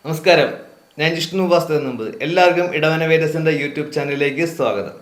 നമസ്കാരം, ഞാൻ ജിഷ്ണു വാസ്തവ. എല്ലാവർക്കും ഇടവന വേദസിന്റെ യൂട്യൂബ് ചാനലിലേക്ക് സ്വാഗതം.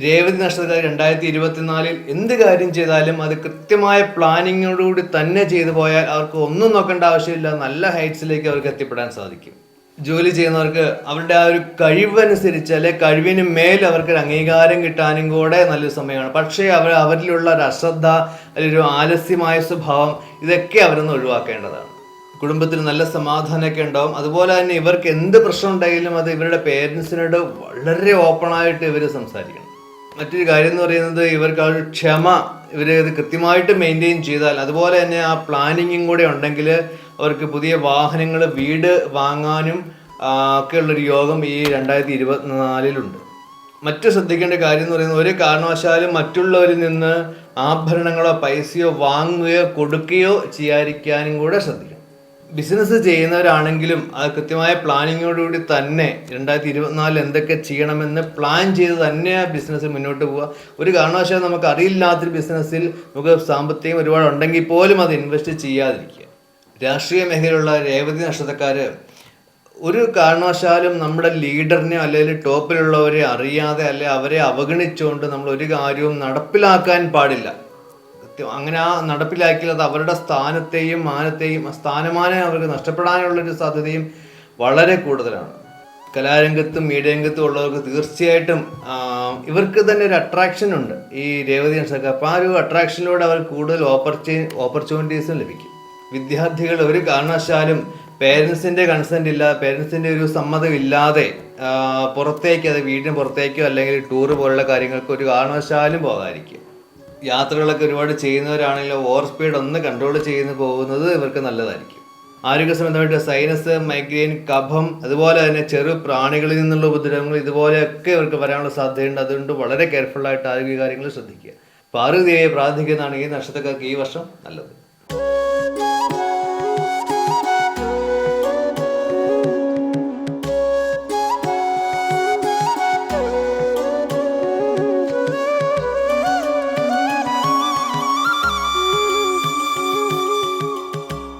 രേവതി നക്ഷത്രക്കാർ 2024 എന്ത് കാര്യം ചെയ്താലും അത് കൃത്യമായ പ്ലാനിങ്ങോടുകൂടി തന്നെ ചെയ്തു പോയാൽ അവർക്ക് ഒന്നും നോക്കേണ്ട ആവശ്യമില്ല, നല്ല ഹൈറ്റ്സിലേക്ക് അവർക്ക് എത്തിപ്പെടാൻ സാധിക്കും. ജോലി ചെയ്യുന്നവർക്ക് അവരുടെ ആ ഒരു കഴിവനുസരിച്ച് അല്ലെ കഴിവിന് മേൽ അവർക്ക് അംഗീകാരം കിട്ടാനും കൂടെ നല്ലൊരു സമയമാണ്. പക്ഷേ അവരിലുള്ള ഒരു അശ്രദ്ധ അല്ലെങ്കിൽ ഒരു ആലസ്യമായ സ്വഭാവം ഇതൊക്കെ അവരൊന്ന് ഒഴിവാക്കേണ്ടതാണ്. കുടുംബത്തിൽ നല്ല സമാധാനമൊക്കെ ഉണ്ടാവും. അതുപോലെ തന്നെ ഇവർക്ക് എന്ത് പ്രശ്നം ഉണ്ടെങ്കിലും അത് ഇവരുടെ പേരൻസിനോട് വളരെ ഓപ്പണായിട്ട് ഇവർ സംസാരിക്കണം. മറ്റൊരു കാര്യം എന്ന് പറയുന്നത് ഇവർക്ക് ആ ഒരു ക്ഷമ ഇത് കൃത്യമായിട്ട് മെയിൻറ്റെയിൻ ചെയ്താൽ, അതുപോലെ തന്നെ ആ പ്ലാനിങ്ങും കൂടെ ഉണ്ടെങ്കിൽ അവർക്ക് പുതിയ വാഹനങ്ങൾ, വീട് വാങ്ങാനും ഒക്കെയുള്ളൊരു യോഗം ഈ 2024 മറ്റു ശ്രദ്ധിക്കേണ്ട കാര്യം എന്ന് പറയുന്നത് ഒരു കാരണവശാലും മറ്റുള്ളവരിൽ നിന്ന് ആഭരണങ്ങളോ പൈസയോ വാങ്ങുകയോ കൊടുക്കുകയോ ചെയ്യാതിരിക്കാനും കൂടെ ശ്രദ്ധിക്കണം. ബിസിനസ് ചെയ്യുന്നവരാണെങ്കിലും അത് കൃത്യമായ പ്ലാനിങ്ങോടുകൂടി തന്നെ 2024 എന്തൊക്കെ ചെയ്യണമെന്ന് പ്ലാൻ ചെയ്ത് തന്നെ ആ ബിസിനസ് മുന്നോട്ട് പോവുക. ഒരു കാരണവശാലും നമുക്ക് അറിയില്ലാത്തൊരു ബിസിനസ്സിൽ നമുക്ക് സാമ്പത്തികം ഒരുപാട് ഉണ്ടെങ്കിൽ പോലും അത് ഇൻവെസ്റ്റ് ചെയ്യാതിരിക്കുക. രാഷ്ട്രീയ മേഖലയിലുള്ള രേവതി നക്ഷത്രക്കാർ ഒരു കാരണവശാലും നമ്മുടെ ലീഡറിനെ അല്ലെങ്കിൽ ടോപ്പിലുള്ളവരെ അറിയാതെ അല്ലെ അവരെ അവഗണിച്ചുകൊണ്ട് നമ്മൾ ഒരു കാര്യവും നടപ്പിലാക്കാൻ പാടില്ല. അങ്ങനെ ആ നടപ്പിലാക്കിയാൽ അത് അവരുടെ സ്ഥാനമാനം അവർക്ക് നഷ്ടപ്പെടാനുള്ളൊരു സാധ്യതയും വളരെ കൂടുതലാണ്. കലാരംഗത്തും മീഡിയ രംഗത്തും ഉള്ളവർക്ക് തീർച്ചയായിട്ടും ഇവർക്ക് തന്നെ ഒരു അട്രാക്ഷൻ ഉണ്ട് ഈ രേവതി നക്ഷത്രക്കാർ. അപ്പോൾ ആ ഒരു അട്രാക്ഷനിലൂടെ അവർ കൂടുതൽ ഓപ്പർച്യൂണിറ്റീസും ലഭിക്കും. വിദ്യാർത്ഥികൾ ഒരു കാരണവശാലും പേരൻസിൻ്റെ കൺസെൻറ്റ് ഇല്ല, പേരൻസിൻ്റെ ഒരു സമ്മതം ഇല്ലാതെ പുറത്തേക്ക്, അത് വീടിന് പുറത്തേക്കോ അല്ലെങ്കിൽ ടൂറ് പോലുള്ള കാര്യങ്ങൾക്ക് ഒരു കാരണവശാലും പോകാതിരിക്കുക. യാത്രകളൊക്കെ ഒരുപാട് ചെയ്യുന്നവരാണെങ്കിൽ ഓവർ സ്പീഡ് ഒന്ന് കൺട്രോൾ ചെയ്ത് പോകുന്നത് ഇവർക്ക് നല്ലതായിരിക്കും. ആരോഗ്യ സംബന്ധമായിട്ട് സൈനസ്, മൈഗ്രെയിൻ, കഫം, അതുപോലെ തന്നെ ചെറു പ്രാണികളിൽ നിന്നുള്ള ഉപദ്രവങ്ങൾ ഇതുപോലെയൊക്കെ ഇവർക്ക് വരാനുള്ള സാധ്യതയുണ്ട്. അതുകൊണ്ട് വളരെ കെയർഫുള്ളായിട്ട് ആരോഗ്യ കാര്യങ്ങൾ ശ്രദ്ധിക്കുക. പാർവതിയെ പ്രാർത്ഥിക്കുന്നതാണ് ഈ നക്ഷത്രക്കാർക്ക് ഈ വർഷം നല്ലത്.